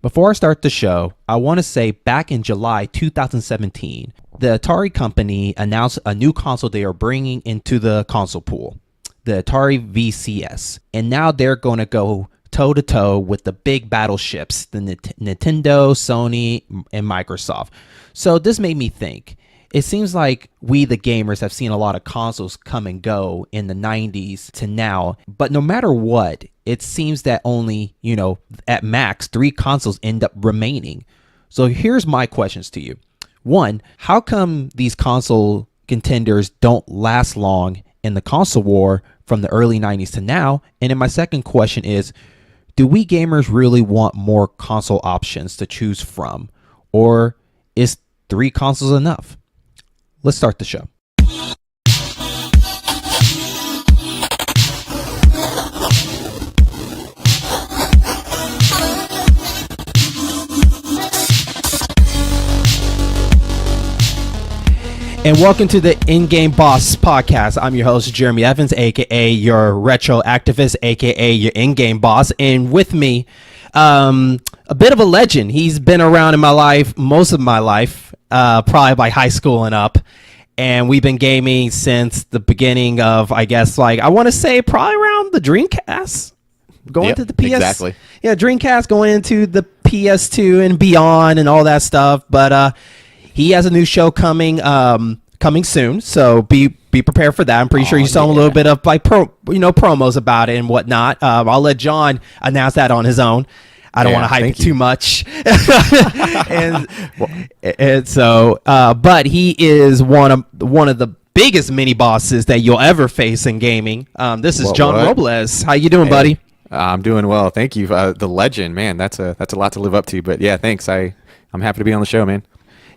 Before I start the show, I want to say back in July 2017, the Atari company announced a new console they are bringing into the console pool, the Atari VCS. And now they're going to go toe-to-toe with the big battleships, the Nintendo, Sony, and Microsoft. So this made me think. It seems like we, the gamers, have seen a lot of consoles come and go in the 90s to now. But no matter what, it seems that only, at max, 3 consoles end up remaining. So here's my questions to you. One, how come these console contenders don't last long in the console war from the early 90s to now? And then my second question is, do we gamers really want more console options to choose from? Or is 3 consoles enough? Let's start the show. And welcome to the In-Game Boss podcast. I'm your host, Jeremy Evans, aka your retro activist, aka your in-game boss. And with me, a bit of a legend. He's been around in my life, most of my life, probably by high school and up. And we've been gaming since the beginning of, I guess, I want to say probably around the Dreamcast. Going to the PS. Exactly. Yeah, Dreamcast going into the PS2 and beyond and all that stuff. But he has a new show coming soon, so be prepared for that. I'm pretty sure you saw a little bit of promos about it and whatnot. I'll let John announce that on his own. I don't want to hype it too much. But he is one of the biggest mini bosses that you'll ever face in gaming. This is John Robles. How you doing, buddy? I'm doing well, thank you. The legend, man. That's a lot to live up to. But yeah, thanks. I'm happy to be on the show, man.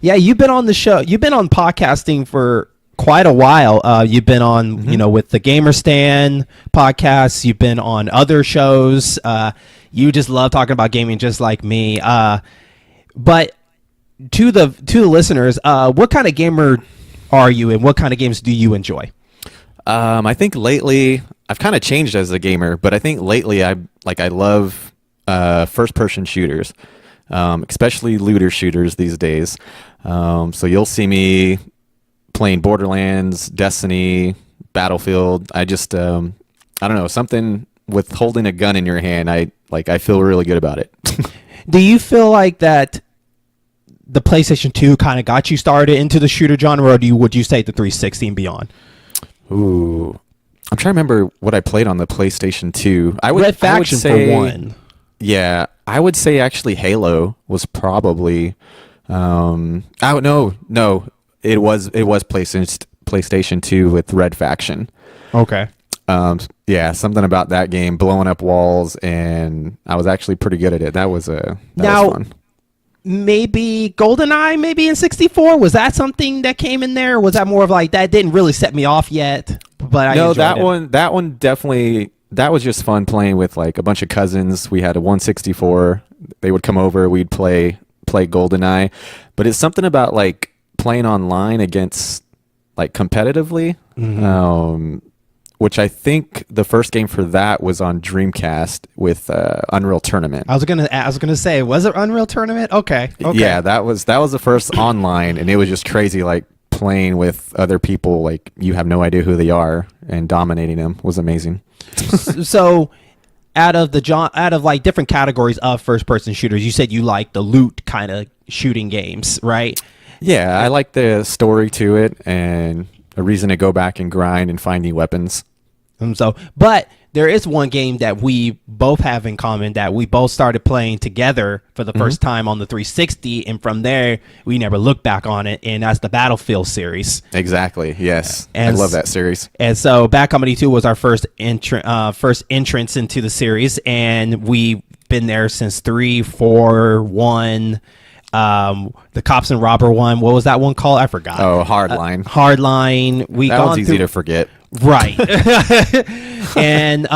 Yeah, you've been on the show. You've been on podcasting for quite a while. You've been on, with the Gamer Stand podcast. You've been on other shows. You just love talking about gaming, just like me. But to the listeners, what kind of gamer are you, and what kind of games do you enjoy? I think lately I've kind of changed as a gamer, but I think lately I love first-person shooters. Especially looter shooters these days. So you'll see me playing Borderlands, Destiny, Battlefield. I just, I don't know, something with holding a gun in your hand. I feel really good about it. Do you feel like that the PlayStation 2 kind of got you started into the shooter genre, or would you say the 360 and beyond? Ooh, I'm trying to remember what I played on the PlayStation 2. Red Faction for one. Yeah, I would say actually Halo was probably. It was PlayStation 2 with Red Faction. Okay. Yeah, something about that game, blowing up walls, and I was actually pretty good at it. That was fun. Maybe GoldenEye, maybe in 64. Was that something that came in there? Or was that more of that didn't really set me off yet? But I enjoyed it. That one definitely. That was just fun playing with a bunch of cousins. We had a 164. They would come over. We'd play GoldenEye. But it's something about playing online against competitively, which I think the first game for that was on Dreamcast with Unreal Tournament. I was gonna say, was it Unreal Tournament? Okay. Yeah, that was the first online, and it was just crazy. Playing with other people you have no idea who they are and dominating them was amazing. So out of different categories of first person shooters, you said you like the loot kind of shooting games, right? Yeah, I like the story to it and a reason to go back and grind and find new weapons. But there is one game that we both have in common that we both started playing together for the first time on the 360, and from there we never looked back on it, and that's the Battlefield series. Exactly. Yes, I love that series. And so Bad Company 2 was our first entrance into the series, and we've been there since 3, 4, 1. The Cops and Robber one. What was that one called? I forgot. Oh, Hardline. Hardline. That one's easy to forget. Right. And,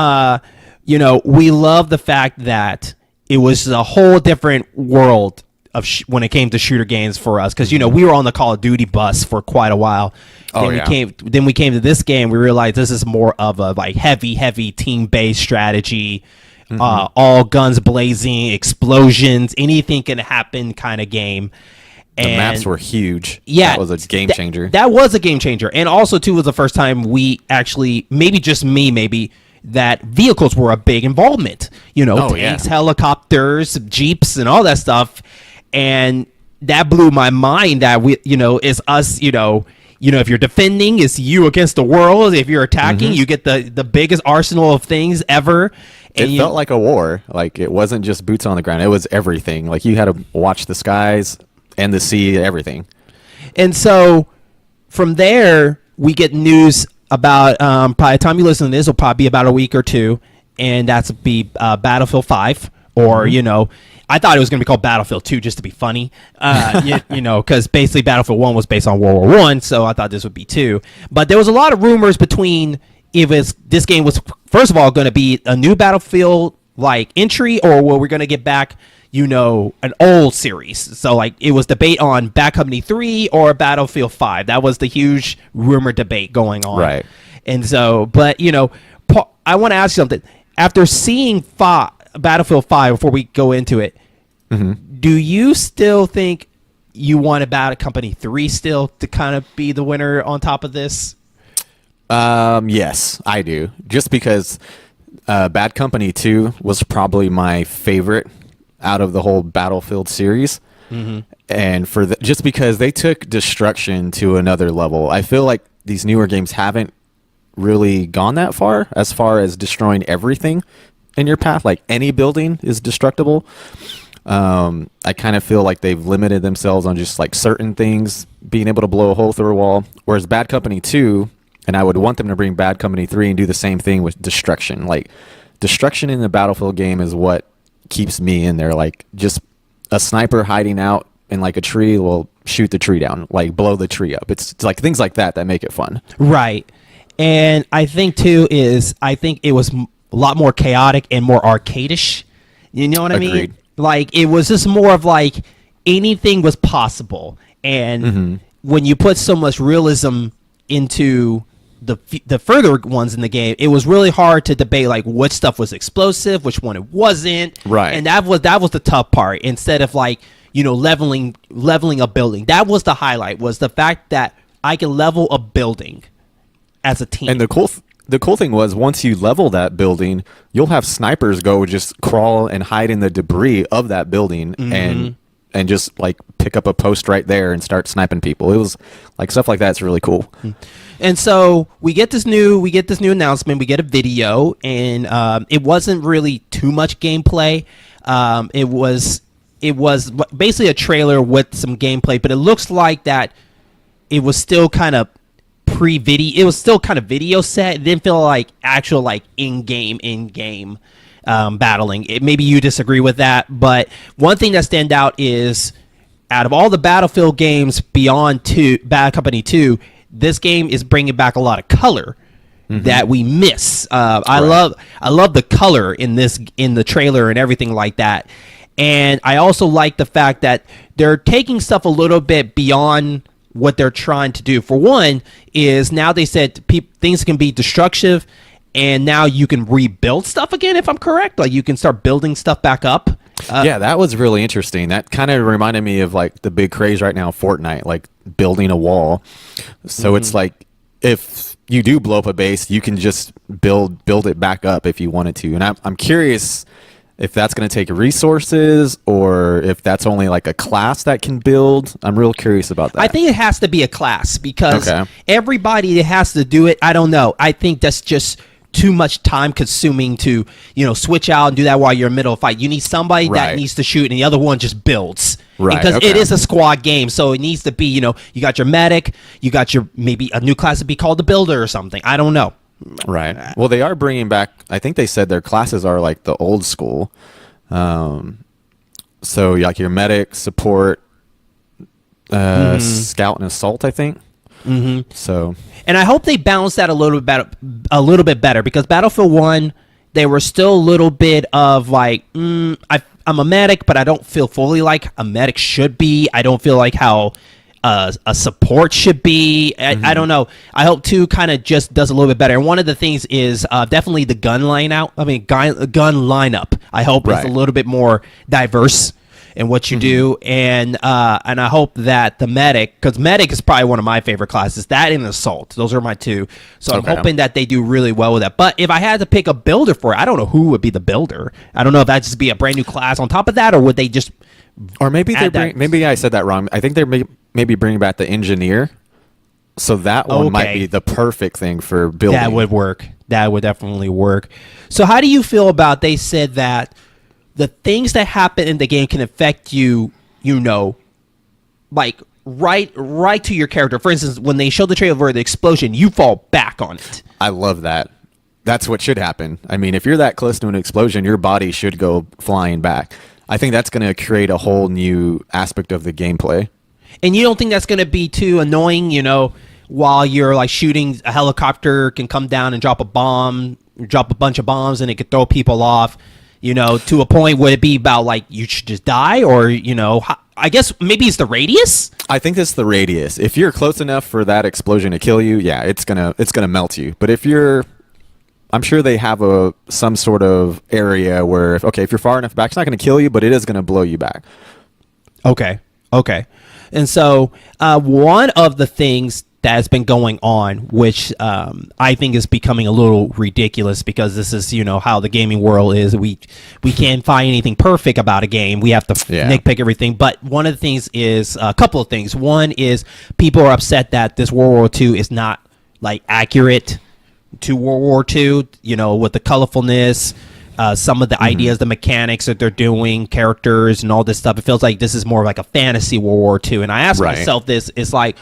we love the fact that it was a whole different world of when it came to shooter games for us. Because, we were on the Call of Duty bus for quite a while. Then we came to this game. We realized this is more of a heavy team-based strategy. all guns blazing, explosions, anything can happen kind of game. The maps were huge. Yeah, that was a game changer. That was a game changer, and also too was the first time we actually, maybe just me, maybe that vehicles were a big involvement. Tanks, helicopters, jeeps, and all that stuff, and that blew my mind. That it's us. If you're defending, it's you against the world. If you're attacking, you get the biggest arsenal of things ever. And it felt like a war. Like, it wasn't just boots on the ground. It was everything. Like, you had to watch the skies and the sea, everything. And so from there, we get news about, by the time you listen to this, it'll probably be about a week or two, and that's be Battlefield 5, or, I thought it was going to be called Battlefield 2 just to be funny, because basically Battlefield 1 was based on World War I, so I thought this would be 2. But there was a lot of rumors between if this game was, first of all, going to be a new Battlefield like entry, or were we going to get back an old series. So like it was debate on Bad Company 3 or Battlefield 5. That was the huge rumor debate going on. Right. And so, but I want to ask you something. After seeing Battlefield 5, before we go into it, do you still think you want Bad Company 3 still to kind of be the winner on top of this? Yes, I do. Just because Bad Company 2 was probably my favorite out of the whole Battlefield series. And just because they took destruction to another level. I feel like these newer games haven't really gone that far as destroying everything in your path. Like, any building is destructible. I kind of feel like they've limited themselves on just like certain things being able to blow a hole through a wall, whereas Bad Company 2, and I would want them to bring Bad Company 3 and do the same thing with destruction. Like, destruction in the Battlefield game is what keeps me in there. Like, just a sniper hiding out in like a tree will shoot the tree down, like blow the tree up. It's like things like that make it fun. Right. And I think too it was a lot more chaotic and more arcadish. You know what I Agreed. mean? Like, it was just more of like anything was possible. And when you put so much realism into the further ones in the game, it was really hard to debate like which stuff was explosive, which one it wasn't. Right. And that was the tough part. Instead of like, leveling a building. That was the highlight, was the fact that I can level a building as a team. And the cool thing was, once you level that building, you'll have snipers go just crawl and hide in the debris of that building and just like pick up a post right there and start sniping people. It was like stuff like that's really cool. And so we get this new announcement. We get a video, and it wasn't really too much gameplay. It was basically a trailer with some gameplay, but it looks like that it was still kind of pre-video. It was still kind of video set. It didn't feel like actual like in-game battling. Maybe you disagree with that, but one thing that stand out is, out of all the Battlefield games beyond Bad Company 2, this game is bringing back a lot of color that we miss. I love the color in the trailer and everything like that. And I also like the fact that they're taking stuff a little bit beyond what they're trying to do. For one, is now they said things can be destructive, and now you can rebuild stuff again, if I'm correct. Like, you can start building stuff back up. Yeah, that was really interesting. That kind of reminded me of like the big craze right now, Fortnite, like building a wall. So it's like, if you do blow up a base, you can just build it back up if you wanted to. And I'm curious if that's going to take resources, or if that's only like a class that can build. I'm real curious about that. I think it has to be a class, because everybody that has to do it, I don't know. I think that's just too much time consuming to, switch out and do that while you're in the middle of a fight. You need somebody that needs to shoot, and the other one just builds. Right. Because it is a squad game, so it needs to be, you got your medic, you got your, maybe a new class to be called the builder or something. I don't know. Right. Well, they are bringing back, I think they said their classes are like the old school. So like your medic, support, scout, and assault, I think. So, and I hope they balance that a little bit better, because Battlefield 1, they were still a little bit of like, I'm a medic, but I don't feel fully like a medic should be. I don't feel like how a support should be. I don't know. I hope 2 kind of just does a little bit better. And one of the things is definitely the gun lineup. I hope it's a little bit more diverse in what you do, and I hope that the medic, because medic is probably one of my favorite classes. That and assault, those are my 2. So I'm hoping that they do really well with that. But if I had to pick a builder for it, I don't know who would be the builder. I don't know if that'd just be a brand new class on top of that, or would they just, or maybe maybe I said that wrong. I think they're maybe bringing back the engineer, so that one might be the perfect thing for building. That would work. That would definitely work. So how do you feel about, they said that the things that happen in the game can affect you, like right to your character. For instance, when they show the trailer for the explosion, you fall back on it. I love that. That's what should happen. I mean, if you're that close to an explosion, your body should go flying back. I think that's going to create a whole new aspect of the gameplay. And you don't think that's going to be too annoying, while you're like shooting, a helicopter can come down and drop a bunch of bombs, and it could throw people off. To a point, would it be about like you should just die, or I guess maybe it's the radius. I think it's the radius. If you're close enough for that explosion to kill you, yeah, it's gonna melt you. But if you're, I'm sure they have some sort of area where if you're far enough back, it's not gonna kill you, but it is gonna blow you back. Okay. And so one of the things that has been going on, which I think is becoming a little ridiculous, because this is, how the gaming world is. We can't find anything perfect about a game. We have to nitpick everything. But one of the things is a couple of things. One is people are upset that this World War II is not like accurate to World War II, with the colorfulness, some of the ideas, the mechanics that they're doing, characters and all this stuff. It feels like this is more like a fantasy World War II. And I ask myself this, it's like,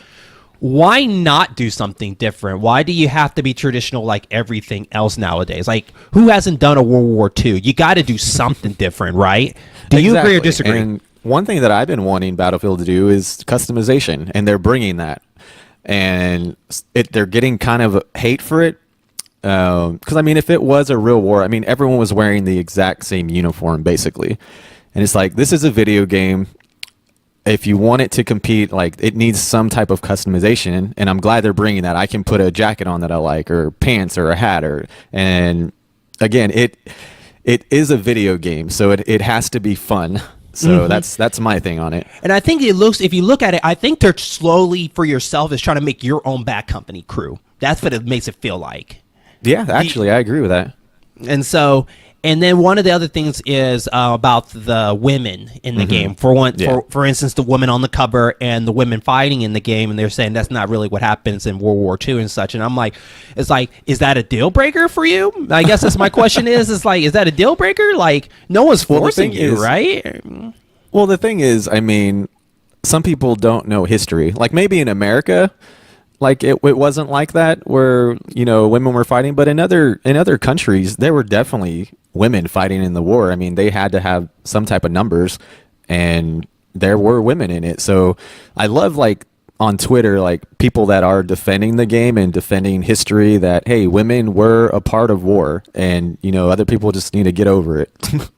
why not do something different? Why do you have to be traditional like everything else nowadays? Like, who hasn't done a World War II? You got to do something different, right? Do you agree or disagree? And one thing that I've been wanting Battlefield to do is customization, and they're bringing that. And they're getting kind of hate for it. Because, I mean, if it was a real war, I mean, everyone was wearing the exact same uniform, basically. And it's like, this is a video game. If you want it to compete, like, it needs some type of customization, and I'm glad they're bringing that. I can put a jacket on that I like, or pants, or a hat, and again, it is a video game, so it has to be fun. So that's my thing on it. And I think if you look at it, I think they're slowly, for yourself, is trying to make your own Bad Company crew. That's what it makes it feel like. Yeah, actually, I agree with that. And so, and then one of the other things is about the women in the game. For instance, the women on the cover and the women fighting in the game, and they're saying that's not really what happens in World War II and such. And I'm like, is that a deal breaker for you? I guess that's my question. Is that a deal breaker? Like, no one's forcing you, right? Well, the thing is, I mean, some people don't know history. Like, maybe in America, like it wasn't like that where women were fighting, but in other countries there were definitely women fighting in the war. I mean, they had to have some type of numbers, and there were women in it. So I love, like, on Twitter, like, people that are defending the game and defending history, that hey, women were a part of war, and other people just need to get over it.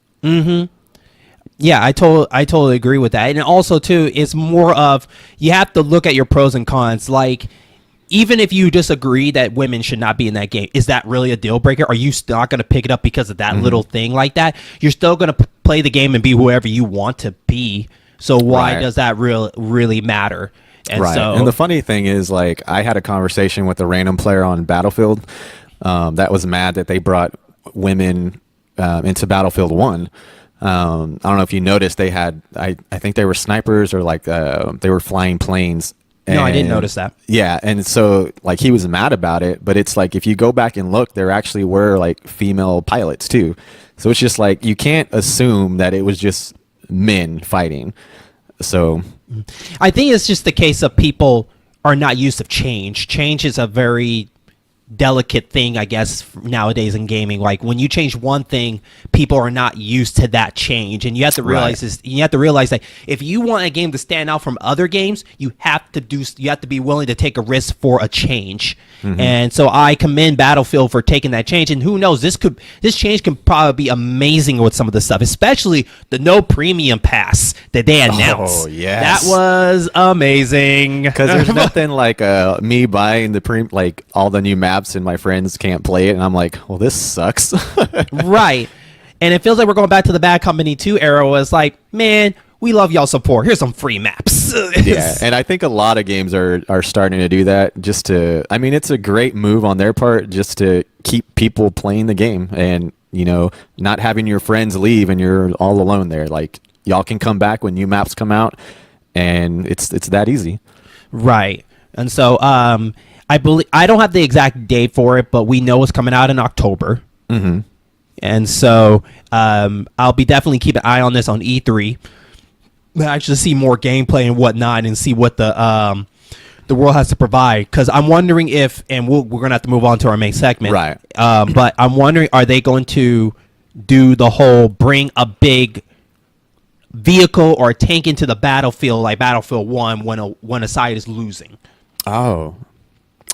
Yeah, I totally agree with that. And also too, it's more of, you have to look at your pros and cons. Like, even if you disagree that women should not be in that game, is that really a deal breaker? Are you still not going to pick it up because of that little thing like that? You're still going to play the game and be whoever you want to be. So why does that really matter? And and the funny thing is, like, I had a conversation with a random player on Battlefield that was mad that they brought women into Battlefield 1. I don't know if you noticed, they had, I think they were snipers, or like they were flying planes. No, I didn't notice that. Yeah, and so, like, he was mad about it, but it's like, if you go back and look, there actually were, like, female pilots too. So it's just like, you can't assume that it was just men fighting. So I think it's just the case of people are not used to change. Change is a very delicate thing, I guess, nowadays in gaming. Like, when you change one thing, people are not used to that change, and you have to realize this. You have to realize that if you want a game to stand out from other games, you have to be willing to take a risk for a change. And so I commend Battlefield for taking that change. And who knows, this change can probably be amazing with some of the stuff, especially the no premium pass that they announced. Oh, yes. That was amazing. Because there's nothing like me buying like all the new maps and my friends can't play it, and I'm like, well, this sucks. Right. And it feels like we're going back to the Bad Company 2 era. Was like, man, we love y'all support. Here's some free maps. Yeah, and I think a lot of games are starting to do that. I mean, it's a great move on their part just to keep people playing the game and, not having your friends leave and you're all alone there. Like, y'all can come back when new maps come out, and it's that easy. Right. And so I believe I don't have the exact date for it, but we know it's coming out in October. Mm-hmm. And so I'll be definitely keep an eye on this on E3. Actually see more gameplay and whatnot and see what the world has to provide. Because I'm wondering if, and we're going to have to move on to our main segment. Right. But I'm wondering, are they going to do the whole bring a big vehicle or tank into the battlefield like Battlefield 1 when a side is losing? Oh,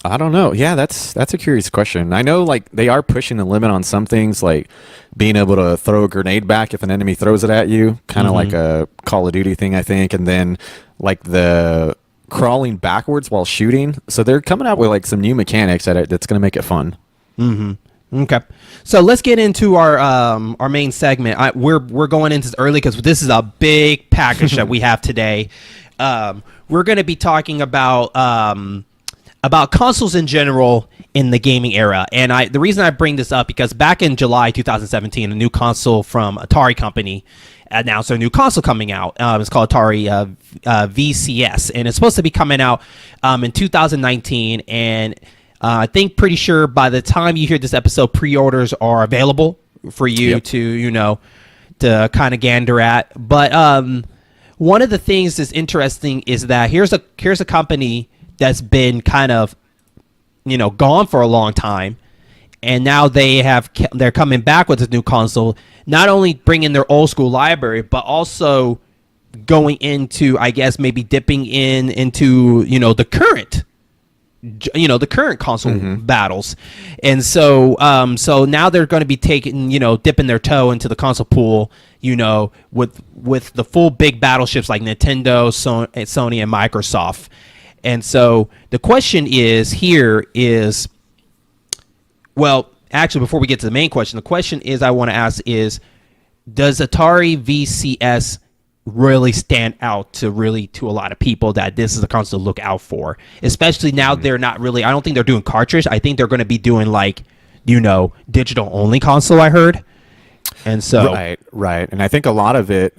I don't know. Yeah, that's a curious question. I know like they are pushing the limit on some things, like being able to throw a grenade back if an enemy throws it at you, kind of like a Call of Duty thing, I think, and then like the crawling backwards while shooting. So they're coming out with like some new mechanics that's going to make it fun. Mm-hmm. Okay, so let's get into our main segment. We're going into this early because this is a big package that we have today. We're going to be talking about consoles in general in the gaming era. And the reason I bring this up because back in July 2017, a new console from Atari Company announced their new console coming out. It's called Atari VCS, and it's supposed to be coming out in 2019. And I think pretty sure by the time you hear this episode, pre-orders are available for you to kind of gander at. But one of the things that's interesting is that here's a company that's been kind of, gone for a long time, and now they're coming back with this new console. Not only bringing their old school library, but also going into, I guess, maybe dipping into the current console battles. And so now they're going to be taking, dipping their toe into the console pool, with the full big battleships like Nintendo, Sony, and Microsoft. And so the question actually, before we get to the main question, the question I want to ask is, does Atari VCS really stand out to a lot of people that this is a console to look out for? Especially now they're not really, I don't think they're doing cartridge. I think they're going to be doing like, digital only console, I heard. And so. Right. And I think a lot of it,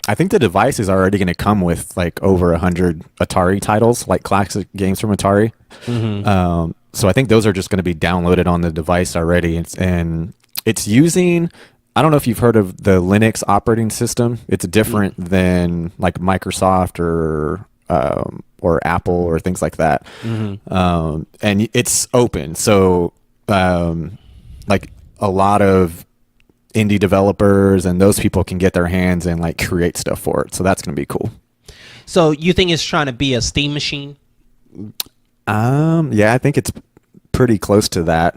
I think the device is already going to come with like over 100 Atari titles, like classic games from Atari. Mm-hmm. So I think those are just going to be downloaded on the device already. And it's using, I don't know if you've heard of the Linux operating system. It's different than like Microsoft or Apple or things like that. Mm-hmm. And it's open. So like a lot of indie developers and those people can get their hands and like create stuff for it. So that's going to be cool. So you think it's trying to be a Steam machine? Yeah, I think it's pretty close to that.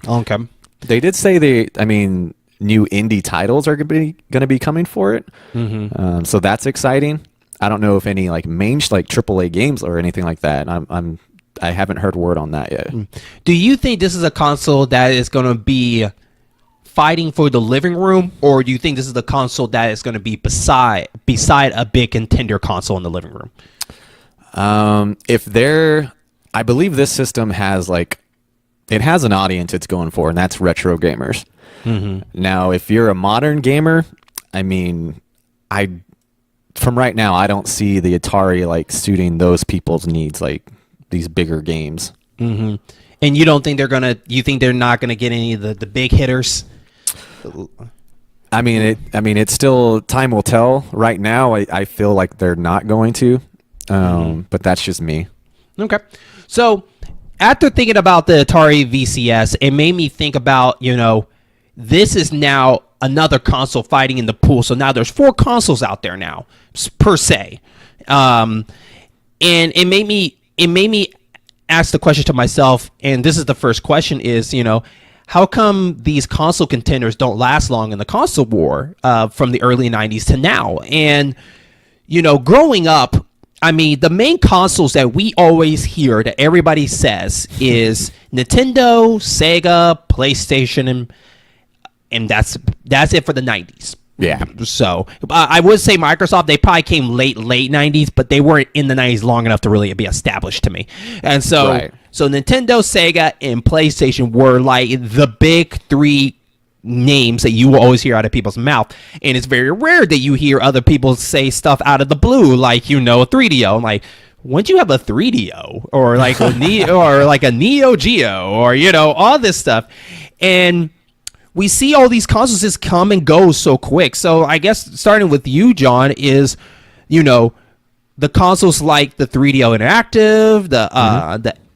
Okay. They did say new indie titles are going to be coming for it. Mm-hmm. So that's exciting. I don't know if any like AAA games or anything like that. I haven't heard word on that yet. Do you think this is a console that is going to be fighting for the living room, or do you think this is the console that is going to be beside a big contender console in the living room? I believe this system has it has an audience it's going for, and that's retro gamers. Mm-hmm. Now, if you're a modern gamer, from right now, I don't see the Atari like suiting those people's needs, like these bigger games. Mm-hmm. And you don't think you think they're not gonna get any of the big hitters? It's still, time will tell. Right now, I feel like they're not going to, but that's just me. Okay. So after thinking about the Atari VCS, it made me think about, this is now another console fighting in the pool. So now there's 4 consoles out there now, per se. And it made me ask the question to myself, and this is the first question is, how come these console contenders don't last long in the console war from the early 90s to now? And, growing up, I mean, the main consoles that we always hear that everybody says is Nintendo, Sega, PlayStation, and that's it for the 90s. Yeah. So I would say Microsoft, they probably came late 90s, but they weren't in the 90s long enough to really be established to me. And so, so Nintendo, Sega, and PlayStation were like the big three names that you will always hear out of people's mouth. And it's very rare that you hear other people say stuff out of the blue, like, a 3DO. I'm like, when'd you have a 3DO or like a Neo Geo or, all this stuff. And we see all these consoles just come and go so quick. So I guess starting with you, John, is, the consoles like the 3DO Interactive,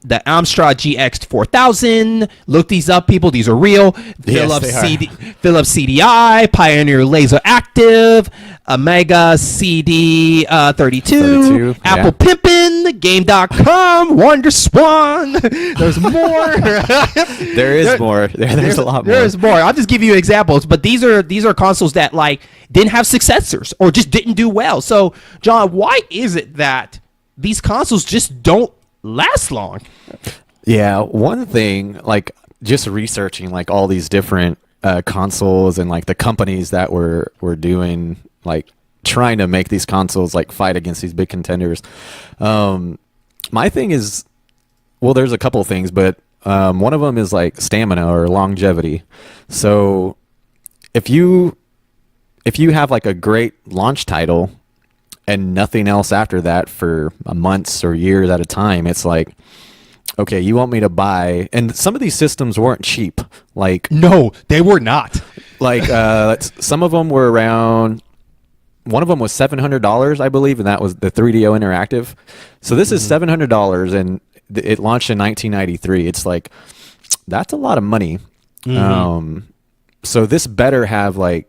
the Amstrad GX 4000. Look these up, people. These are real. Philips CDI, Pioneer Laser Active, Amiga CD 32, Apple Pippin, Game.com, WonderSwan. There's more. There is more. There's a lot more. There's more. I'll just give you examples, but these are consoles that like didn't have successors or just didn't do well. So, John, why is it that these consoles just don't last long? Yeah, one thing, like just researching like all these different consoles and like the companies that were doing like trying to make these consoles like fight against these big contenders. My thing is, well, there's a couple things, but one of them is like stamina or longevity. So if you have like a great launch title and nothing else after that for months or years at a time, it's like, okay, you want me to buy, and some of these systems weren't cheap. Like, no, they were not. Like, some of them were around, one of them was $700, I believe, and that was the 3DO Interactive. So this is $700, and it launched in 1993. It's like, that's a lot of money. So this better have like,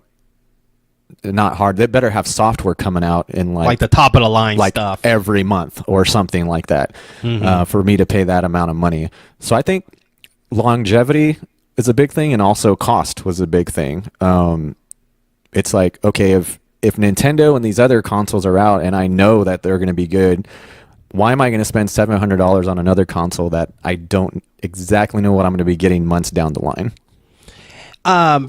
not hard. They better have software coming out in like the top of the line like stuff every month or something like that for me to pay that amount of money. So I think longevity is a big thing, and also cost was a big thing. It's like, okay, if Nintendo and these other consoles are out and I know that they're going to be good, why am I going to spend $700 on another console that I don't exactly know what I'm going to be getting months down the line?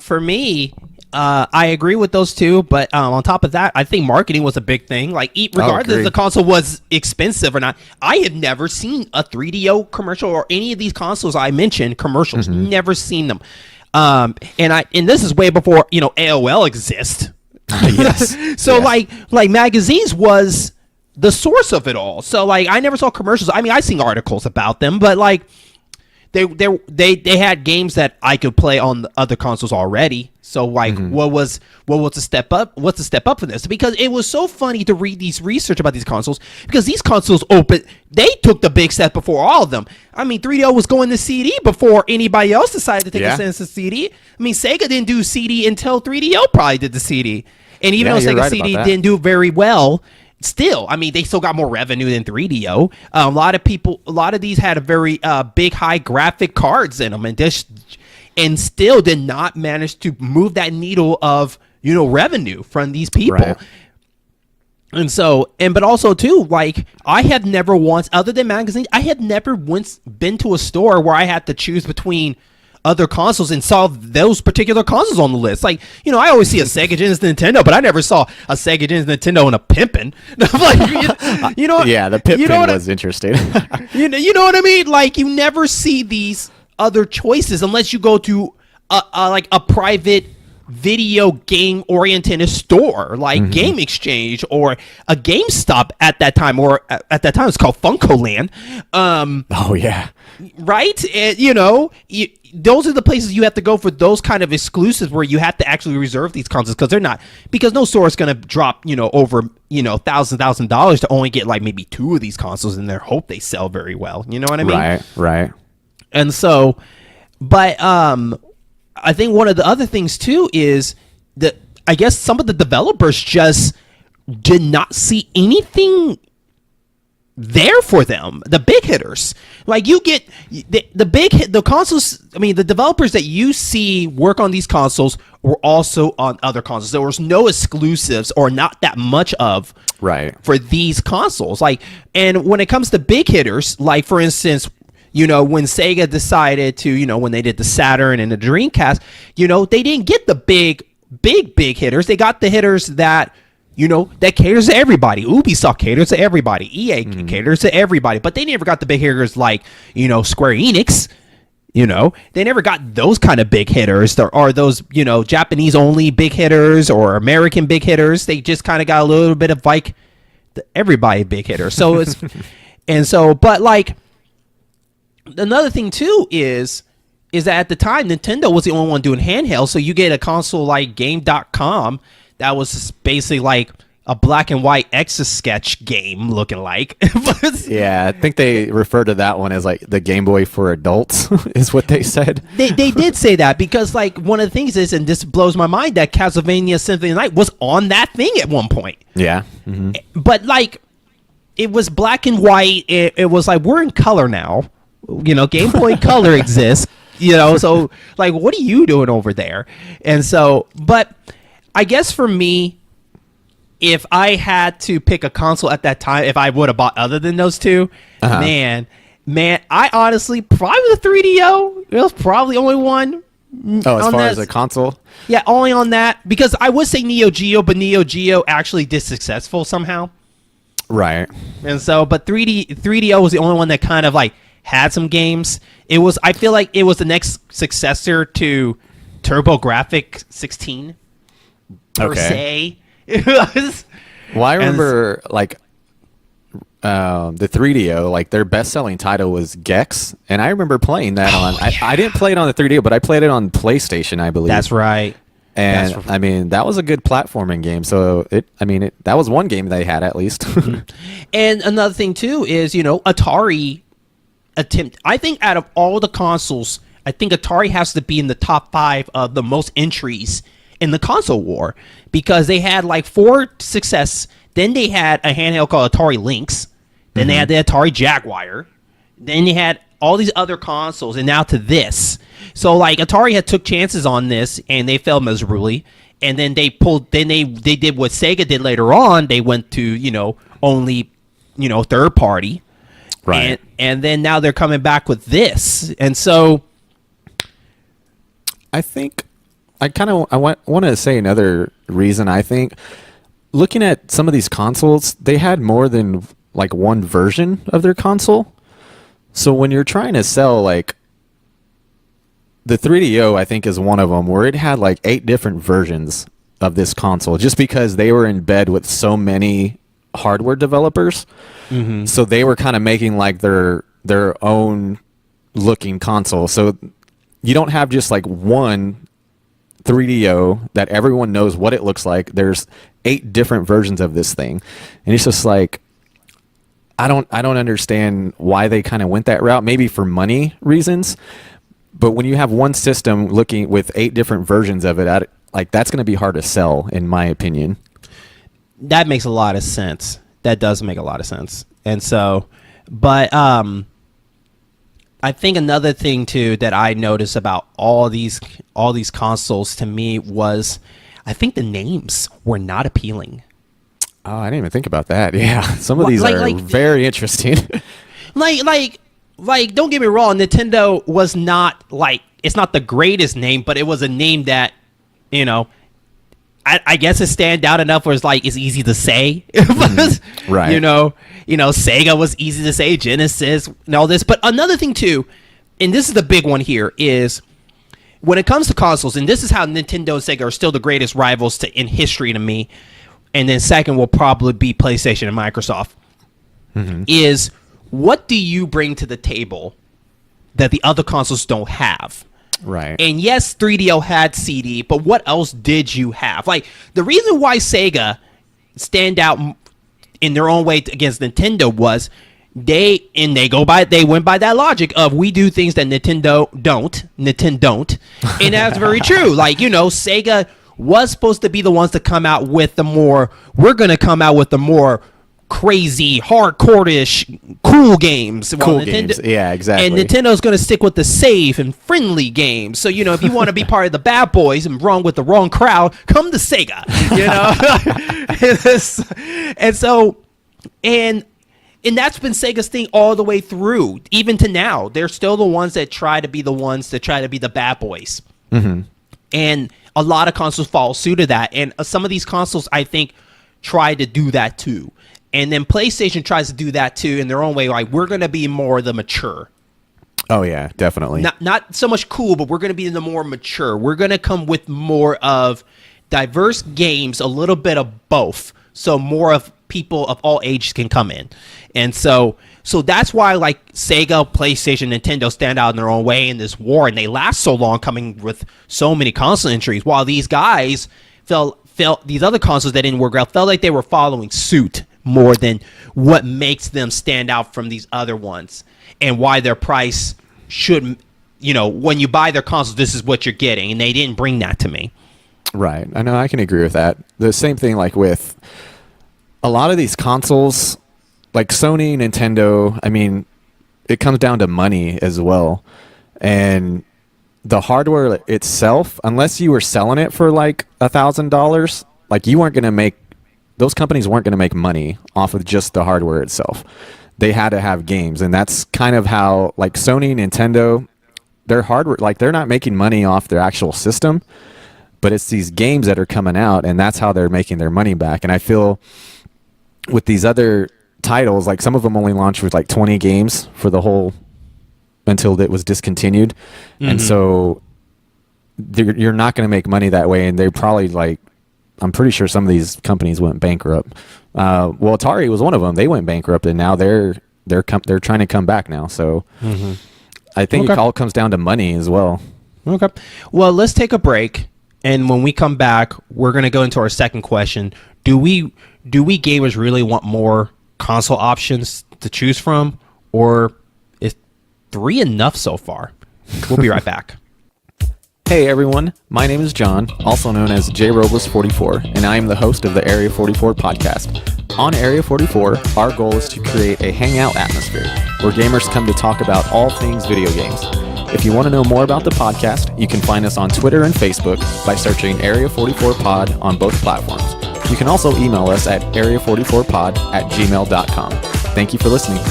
For me, I agree with those two, but on top of that, I think marketing was a big thing. Like, regardless if the console was expensive or not, I had never seen a 3DO commercial or any of these consoles I mentioned commercials. Never seen them. And this is way before AOL exists. Yes. So like magazines was the source of it all. So like I never saw commercials. I mean, I seen articles about them, but like they had games that I could play on the other consoles already. So like what was the step up? What's the step up for this? Because it was so funny to read these research about these consoles, because these consoles they took the big step before all of them. I mean, 3DO was going to CD before anybody else decided to take a stance to CD. I mean, Sega didn't do CD until 3DO probably did the CD. And even though Sega CD didn't do very well, still, I mean, they still got more revenue than 3DO. A lot of these had a very big, high graphic cards in them, and still did not manage to move that needle of revenue from these people. Right. And so, but also too, like I have never once, other than magazines, I had never once been to a store where I had to choose between other consoles and saw those particular consoles on the list. Like, I always see a Sega Genesis Nintendo, but I never saw a Sega Genesis Nintendo and a Pimpin'. Like, yeah, the Pimpin' was interesting. you know what I mean? Like, you never see these other choices unless you go to a private video game oriented store like Game Exchange or a GameStop at that time, or at that time it's called FuncoLand. Oh yeah, right. And, those are the places you have to go for those kind of exclusives where you have to actually reserve these consoles, because no store is going to drop over $1,000 to only get like maybe 2 of these consoles in their hope they sell very well. You know what I mean? Right. And so, but I think one of the other things too is that I guess some of the developers just did not see anything there for them, the big hitters. Like you get the big hit, the consoles. I mean, the developers that you see work on these consoles were also on other consoles. There was no exclusives or not that much of Right. for these consoles. Like, and when it comes to big hitters, like for instance, you know, when Sega decided to, you know, when they did the Saturn and the Dreamcast, you know, they didn't get the big hitters. They got the hitters that, you know, that caters to everybody. Ubisoft caters to everybody. EA caters to everybody. But they never got the big hitters like, you know, Square Enix. You know, they never got those kind of big hitters. There are those, you know, Japanese only big hitters or American big hitters. They just kind of got a little bit of like everybody big hitter. So it's, and so, but like another thing too is that at the time Nintendo was the only one doing handheld. So you get a console like Game.com that was basically like a black and white Etch-a-Sketch game looking like. Yeah, I think they refer to that one as like the Game Boy for adults is what they said. They did say that because like one of the things is, and this blows my mind, that Castlevania Symphony of the Night was on that thing at one point. Yeah. Mm-hmm. But like it was black and white. It was like we're in color now. You know, Game Boy Color exists. You know, so like what are you doing over there? And so, but I guess for me, if I had to pick a console at that time, if I would have bought other than those two, man, I honestly probably the 3DO. It was probably the only one. Oh, as far as a console? Yeah, only on that because I would say Neo Geo, but Neo Geo actually did successful somehow. Right. And so, but 3DO was the only one that kind of like had some games. It was, I feel like it was the next successor to TurboGrafx 16 per se. It was. Well, I remember like the 3DO, like their best-selling title was Gex, and I remember playing that on. Yeah. I didn't play it on the 3DO, but I played it on PlayStation, I believe. That's right. And I mean, that was a good platforming game. So that was one game they had at least. And another thing too is, you know, Atari I think out of all the consoles, I think Atari has to be in the top 5 of the most entries in the console war because they had like 4 success. Then they had a handheld called Atari Lynx. Then they had the Atari Jaguar. Then they had all these other consoles, and now to this. So like Atari had took chances on this, and they failed miserably. And then they pulled. Then they did what Sega did later on. They went to, you know, only, you know, third party. Right. And then now they're coming back with this, and so I think I want to say another reason. I think looking at some of these consoles, they had more than like one version of their console. So when you're trying to sell, like the 3DO, I think is one of them where it had like 8 different versions of this console, just because they were in bed with so many hardware developers. Mm-hmm. So they were kind of making like their own looking console. So you don't have just like one 3DO that everyone knows what it looks like. There's 8 different versions of this thing, and it's just like I don't understand why they kind of went that route. Maybe for money reasons, but when you have one system looking with 8 different versions of it, like that's going to be hard to sell, in my opinion. That makes a lot of sense. That does make a lot of sense. And so, but I think another thing too that I noticed about all these consoles to me was I think the names were not appealing. Oh, I didn't even think about that. Yeah, some of these are very interesting. like don't get me wrong, Nintendo was not like, it's not the greatest name, but it was a name that, you know, I guess it stand out enough where it's like it's easy to say. Right. You know, Sega was easy to say, Genesis and all this. But another thing too, and this is the big one here, is when it comes to consoles, and this is how Nintendo and Sega are still the greatest rivals in history to me, and then second will probably be PlayStation and Microsoft, is what do you bring to the table that the other consoles don't have? Right. And yes, 3DO had CD, but what else did you have? Like, the reason why Sega stand out in their own way against Nintendo was they went by that logic of we do things that Nintendo don't. And that's very true. Like, you know, Sega was supposed to be the ones to come out with the more crazy, hardcore-ish, cool games. Cool games. Yeah, exactly. And Nintendo's going to stick with the safe and friendly games. So, if you want to be part of the bad boys and run with the wrong crowd, come to Sega. And so, and that's been Sega's thing all the way through, even to now. They're still the ones that try to be the bad boys. Mm-hmm. And a lot of consoles follow suit of that. And some of these consoles, I think, try to do that too. And then PlayStation tries to do that too in their own way. Like, we're going to be more the mature. Oh, yeah, definitely. Not so much cool, but we're going to be the more mature. We're going to come with more of diverse games, a little bit of both. So more of people of all ages can come in. And so that's why, like, Sega, PlayStation, Nintendo stand out in their own way in this war. And they last so long coming with so many console entries. While these guys felt these other consoles that didn't work out felt like they were following suit more than what makes them stand out from these other ones, and why their price should, when you buy their consoles, this is what you're getting, and they didn't bring that to me. Right. I know, I can agree with that. The same thing, like, with a lot of these consoles, like Sony, Nintendo, I mean, it comes down to money as well. And the hardware itself, unless you were selling it for like $1,000, like, you weren't going to make, those companies weren't going to make money off of just the hardware itself. They had to have games. And that's kind of how, like, Sony, Nintendo, their hardware, like, they're not making money off their actual system, but it's these games that are coming out, and that's how they're making their money back. And I feel with these other titles, like, some of them only launched with like 20 games for the whole, until it was discontinued. Mm-hmm. And so you're not going to make money that way. And they probably, like, I'm pretty sure some of these companies went bankrupt. Well, Atari was one of them. They went bankrupt, and now they're trying to come back now. So mm-hmm. I think it all comes down to money as well. Okay. Well, let's take a break, and when we come back, we're going to go into our second question. Do we gamers really want more console options to choose from, or is 3 enough so far? We'll be right back. Hey everyone, my name is John, also known as JRobles44, and I am the host of the Area 44 podcast. On Area 44, our goal is to create a hangout atmosphere where gamers come to talk about all things video games. If you want to know more about the podcast, you can find us on Twitter and Facebook by searching Area 44 Pod on both platforms. You can also email us at area44pod@gmail.com. Thank you for listening.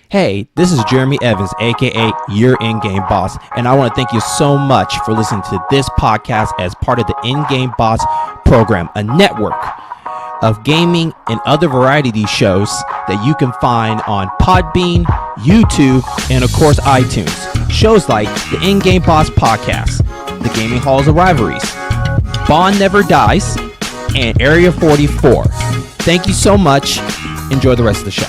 Hey, this is Jeremy Evans, aka your in-game boss, and I want to thank you so much for listening to this podcast as part of the In-Game Boss program, a network of gaming and other variety of these shows that you can find on Podbean, YouTube, and of course iTunes. Shows like the In-Game Boss podcast, the Gaming Halls of Rivalries, Bond Never Dies, and Area 44. Thank you so much. Enjoy the rest of the show.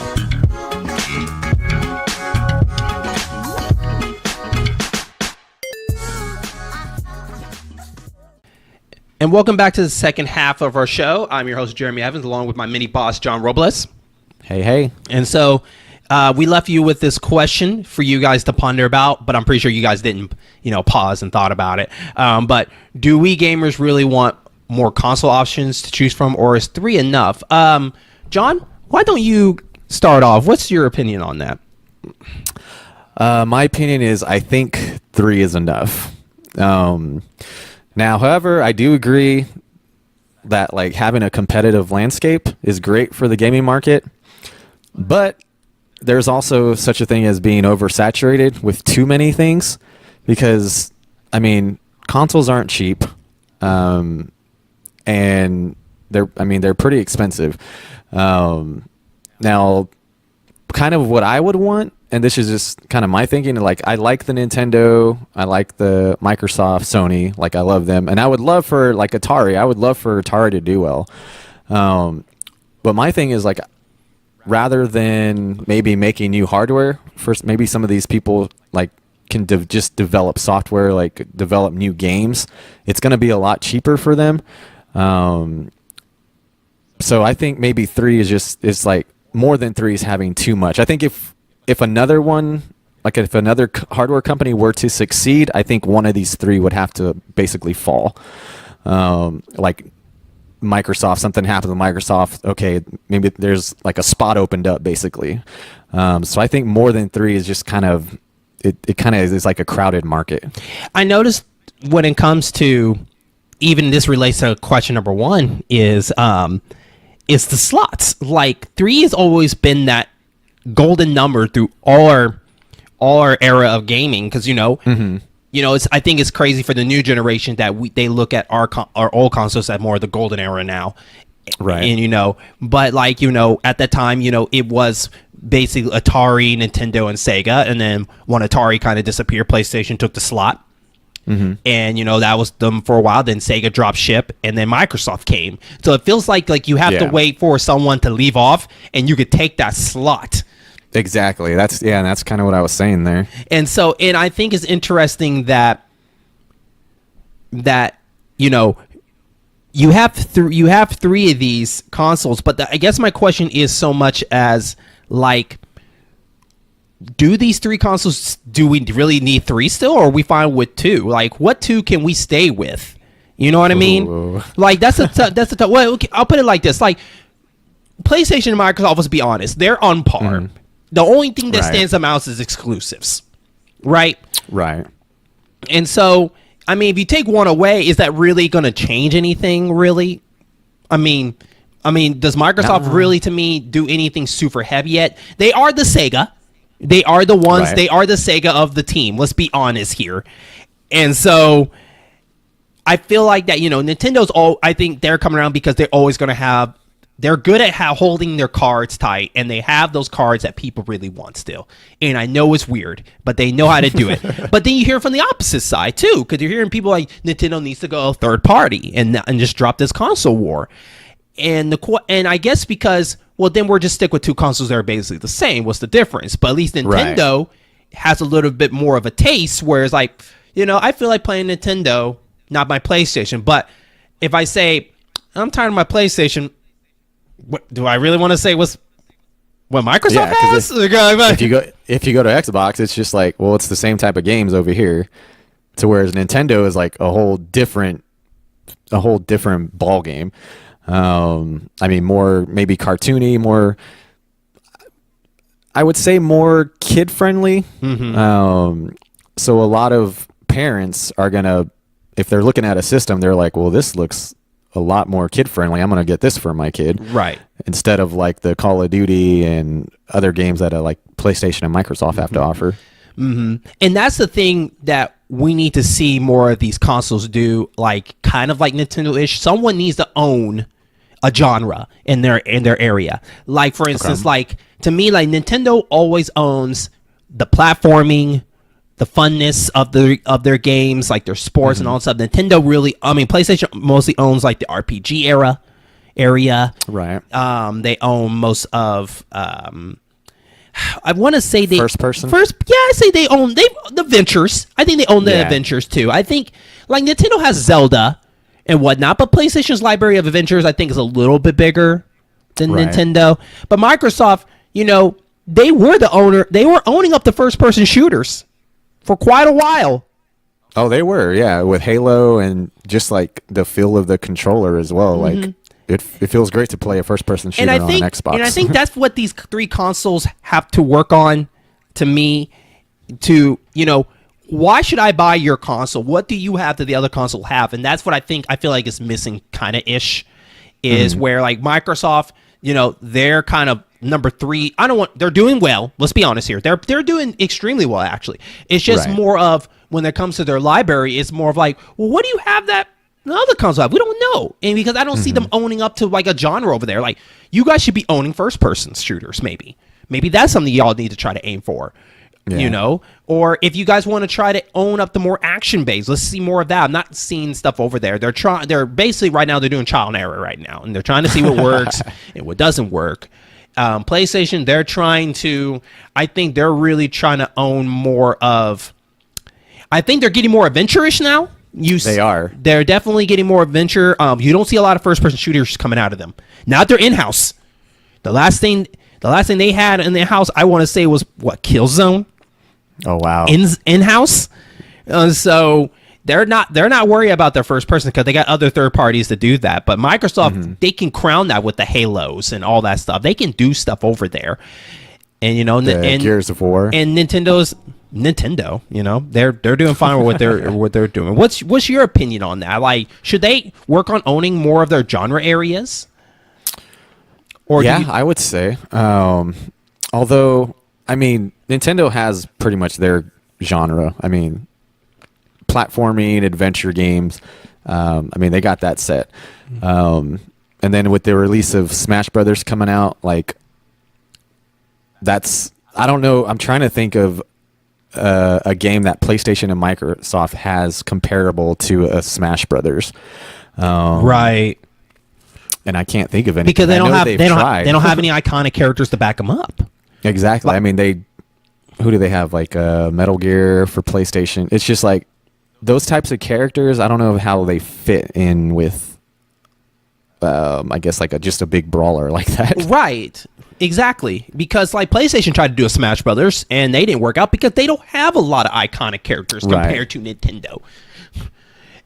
And welcome back to the second half of our show. I'm your host, Jeremy Evans, along with my mini boss, John Robles. Hey. And so we left you with this question for you guys to ponder about, but I'm pretty sure you guys didn't, pause and thought about it. But do we gamers really want more console options to choose from, or is 3 enough? John, why don't you start off? What's your opinion on that? My opinion is I think 3 is enough. Now, however, I do agree that, like, having a competitive landscape is great for the gaming market, but there's also such a thing as being oversaturated with too many things, because, I mean, consoles aren't cheap, and they're pretty expensive. Now, kind of what I would want, and this is just kind of my thinking, like, I like the Nintendo, I like the Microsoft, Sony, like, I love them, and I would love for, like, Atari, I would love for Atari to do well. But my thing is, like, rather than maybe making new hardware, first, maybe some of these people, like, can just develop software, like, develop new games. It's going to be a lot cheaper for them. So I think maybe 3 is like, more than 3 is having too much. I think if another one like if another hardware company were to succeed, I think one of these three would have to basically fall. Like Microsoft, something happened with Microsoft. Okay, maybe there's like a spot opened up basically. So I think more than three is just kind of it kind of is like a crowded market. I noticed when it comes to, even this relates to question number one, is the slots. Like 3 has always been that golden number through our era of gaming, because it's, I think it's crazy for the new generation that they look at our old consoles as more of the golden era now, right? And but like at that time it was basically Atari, Nintendo, and Sega, and then when Atari kind of disappeared, PlayStation took the slot. And that was them for a while. Then Sega dropped ship, and then Microsoft came. So it feels like you have to wait for someone to leave off, and you could take that slot. Exactly. That's kind of what I was saying there. And I think it's interesting that you have three of these consoles, but I guess my question is so much as like, do these three consoles, do we really need three still, or are we fine with two? Like, what two can we stay with? You know what I mean? Ooh. Like, that's a tough. Well, okay, I'll put it like this: like, PlayStation and Microsoft, let's be honest, they're on par. The only thing that stands them out is exclusives, right? Right. And so, I mean, if you take one away, is that really going to change anything? Really? I mean, does Microsoft really, to me, do anything super heavy yet? They are the Sega. They are the ones. Right. They are the Sega of the team. Let's be honest here. And so, I feel like that. Nintendo's I think they're coming around because they're always going to have. They're good at holding their cards tight, and they have those cards that people really want still. And I know it's weird, but they know how to do it. But then you hear from the opposite side too, because you're hearing people like Nintendo needs to go third party and just drop this console war. And I guess because, well, then we're just stick with two consoles that are basically the same. What's the difference? But at least Nintendo has a little bit more of a taste, whereas like, I feel like playing Nintendo, not my PlayStation. But if I say I'm tired of my PlayStation, what do I really want to say? What Microsoft has? If you go to Xbox, it's just like, well, it's the same type of games over here. To whereas Nintendo is like a whole different ball game. I mean, more maybe cartoony, more. I would say more kid friendly. So a lot of parents are gonna, if they're looking at a system, they're like, well, this looks a lot more kid friendly. I'm gonna get this for my kid, right? Instead of like the Call of Duty and other games that like PlayStation and Microsoft have to offer. And that's the thing that we need to see more of these consoles do, like kind of like Nintendo-ish. Someone needs to own a genre in their area. Like for instance, like to me, like Nintendo always owns the platforming, the funness of their games, like their sports and all that stuff. Nintendo really, PlayStation mostly owns like the RPG area. Right. They own most of I want to say they first person. I say they own the Ventures. I think they own the Adventures too. I think like Nintendo has Zelda and whatnot, but PlayStation's library of adventures I think is a little bit bigger than Nintendo. But Microsoft, they were the owner. They were owning up the first person shooters for quite a while. Oh, they were, yeah, with Halo and just like the feel of the controller as well. Like it feels great to play a first-person shooter on an Xbox. And I think that's what these three consoles have to work on. To me, why should I buy your console? What do you have that the other console have? And that's what I feel like is missing, kind of ish, is where like Microsoft, they're kind of number three. They're doing well. Let's be honest here. They're doing extremely well, actually. It's just more of when it comes to their library, it's more of like, well, what do you have that the other console have? We don't know. And because I don't see them owning up to like a genre over there. Like, you guys should be owning first person shooters, maybe. Maybe that's something y'all need to try to aim for. Yeah. Or if you guys want to try to own up the more action based, let's see more of that. I'm not seeing stuff over there. They're basically right now, they're doing trial and error right now, and they're trying to see what works and what doesn't work. PlayStation, I think they're really trying to own more of, I think they're getting more adventure-ish now. They are. They're definitely getting more adventure. You don't see a lot of first person shooters coming out of them. Not their in-house. The last thing they had in their house, I want to say, was what, Killzone? Oh wow. in house. So they're not worried about their first person because they got other third parties to do that. But Microsoft, they can crown that with the Halos and all that stuff. They can do stuff over there, and and Gears of War and Nintendo. They're doing fine with what they're doing. What's your opinion on that? Like, should they work on owning more of their genre areas? Or yeah, I would say. Although, I mean, Nintendo has pretty much their genre. I mean, platforming, adventure games. I mean, they got that set. And then with the release of Smash Brothers coming out, like, I don't know. I'm trying to think of a game that PlayStation and Microsoft has comparable to a Smash Brothers. Right. And I can't think of any because they don't have any iconic characters to back them up. Exactly. I mean, who do they have? Like Metal Gear for PlayStation. It's just like those types of characters. I don't know how they fit in with, I guess, like just a big brawler like that. Right. Exactly. Because like PlayStation tried to do a Smash Brothers and they didn't work out because they don't have a lot of iconic characters compared to Nintendo.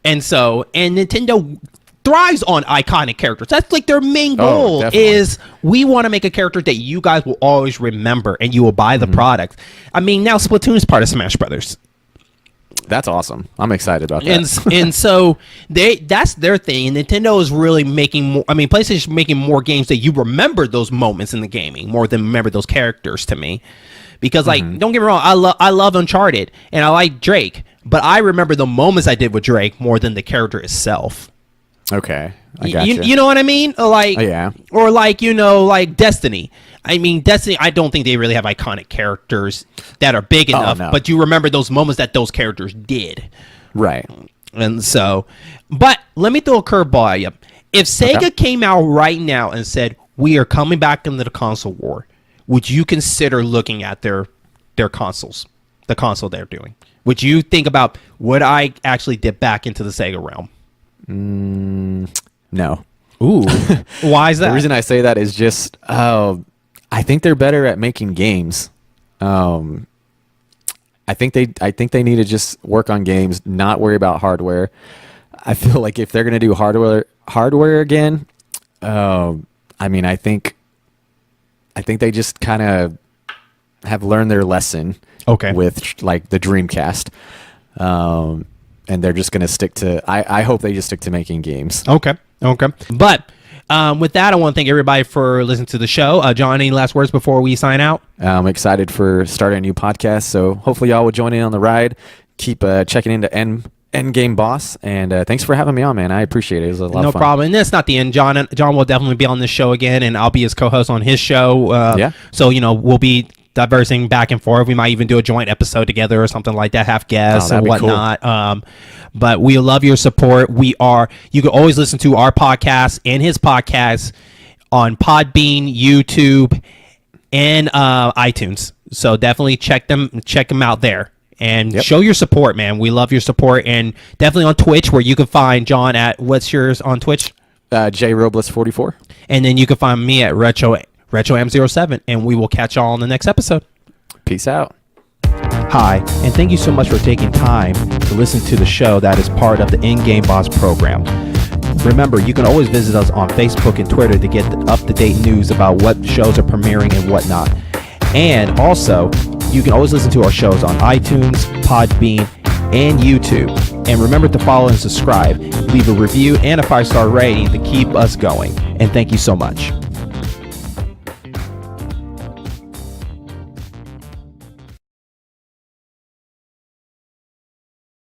And Nintendo thrives on iconic characters. That's like their main goal is we want to make a character that you guys will always remember and you will buy the product. I mean, now Splatoon is part of Smash Brothers. That's awesome. I'm excited about that. And so that's their thing. And Nintendo is really making more. I mean, PlayStation is making more games that you remember those moments in the gaming more than remember those characters to me. Because like, don't get me wrong, I love Uncharted and I like Drake, but I remember the moments I did with Drake more than the character itself. Okay, I got you. You know what I mean? Like, yeah. Or like, like Destiny. I mean, Destiny, I don't think they really have iconic characters that are big enough, but you remember those moments that those characters did. Right. And so, but let me throw a curveball at you. If Sega came out right now and said, we are coming back into the console war, would you consider looking at their consoles, the console they're doing? Would you think about, would I actually dip back into the Sega realm? No. Ooh. Why is that? The reason I say that is just I think they're better at making games. I think they need to just work on games, not worry about hardware. I feel like if they're going to do hardware again, I mean, I think they just kind of have learned their lesson with like the Dreamcast. And they're just going to stick to, I hope they just stick to making games. Okay. But with that, I want to thank everybody for listening to the show. John, any last words before we sign out? I'm excited for starting a new podcast. So hopefully y'all will join in on the ride. Keep checking into Endgame Boss. And thanks for having me on, man. I appreciate it. It was a lot of fun. No problem. And that's not the end. John will definitely be on this show again, and I'll be his co-host on his show. So, we'll be diversing back and forth. We might even do a joint episode together or something like that, have guests and whatnot. Cool. But we love your support. You can always listen to our podcast and his podcast on Podbean, YouTube, and iTunes. So definitely check them out there and show your support, man. We love your support, and definitely on Twitch, where you can find John at, what's yours on Twitch? J Robles 44. And then you can find me at RetroM07, and we will catch y'all on the next episode. Peace out. Hi, and thank you so much for taking time to listen to the show that is part of the In-Game Boss program. Remember, you can always visit us on Facebook and Twitter to get up-to-date news about what shows are premiering and whatnot. And also, you can always listen to our shows on iTunes, Podbean, and YouTube. And remember to follow and subscribe, leave a review and a 5-star rating to keep us going. And thank you so much.